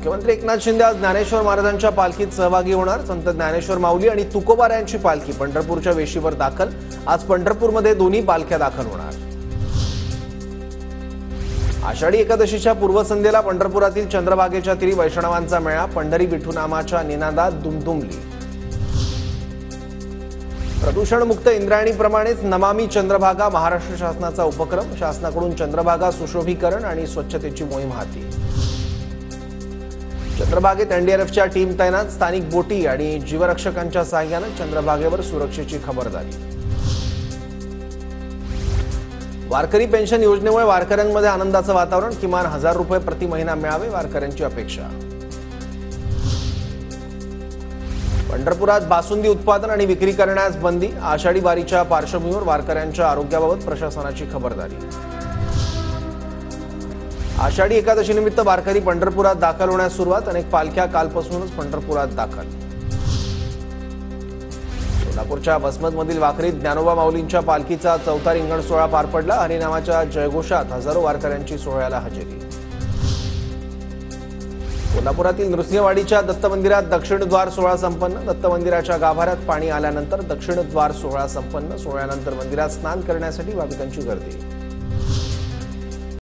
मुख्यमंत्री एकनाथ शिंदे आज ज्ञानेश्वर महाराजांच्या पालखीत सहभागी होणार। संत ज्ञानेश्वर माऊली आणि तुकोबारायांची पालखी पंढरपूरच्या वेशीवर दाखल। आज पंढरपूरमध्ये दोन्ही पालख्या दाखल होणार। आषाढी एकादशीच्या पूर्वसंध्येला पंढरपुरातील चंद्रभागेच्या तीरी वैष्णवांचा मेळा। पंढरी विठुनामाच्या निनादात दुमदुमली। प्रदूषणमुक्त इंद्रायणीप्रमाणेच नमामि चंद्रभागा महाराष्ट्र शासनाचा उपक्रम। शासनाकडून चंद्रभागा सुशोभीकरण आणि स्वच्छतेची मोहीम हाती। चंद्रभागेत एनडीआरएफच्या टीम तैनात। स्थानिक बोटी आणि जीवरक्षकांच्या सहाय्याने चंद्रभागेवर सुरक्षेची खबरदारी। वारकरी पेन्शन योजनेमुळे वारकऱ्यांमध्ये आनंदाचं वातावरण। किमान 1000 रुपये प्रति महिना मिळावे वारकऱ्यांची अपेक्षा। पंढरपुरात बासुंदी उत्पादन आणि विक्री करण्यास बंदी। आषाढी वारीच्या पार्श्वभूमीवर वारकऱ्यांच्या आरोग्याबाबत प्रशासनाची खबरदारी। आषाढी एकादशीनिमित्त वारकरी पंढरपुरात दाखल होण्यास सुरुवात। अनेक पालख्या कालपासूनच पंढरपुरात दाखल। सोलापूरच्या वसमतमधील वाखरीत ज्ञानोबा माऊलींच्या पालखीचा चौथा रिंगण सोहळा पार पडला। हरिनामाच्या जयघोषात हजारो वारकऱ्यांची सोहळ्याला हजेरी। कोल्हापुरातील नृसिंहवाडीच्या दत्त मंदिरात दक्षिण द्वार सोहळा संपन्न। दत्त मंदिराच्या गाभाऱ्यात पाणी आल्यानंतर दक्षिण द्वार सोहळा संपन्न। सोहळ्यानंतर मंदिरात स्नान करण्यासाठी भाविकांची गर्दी।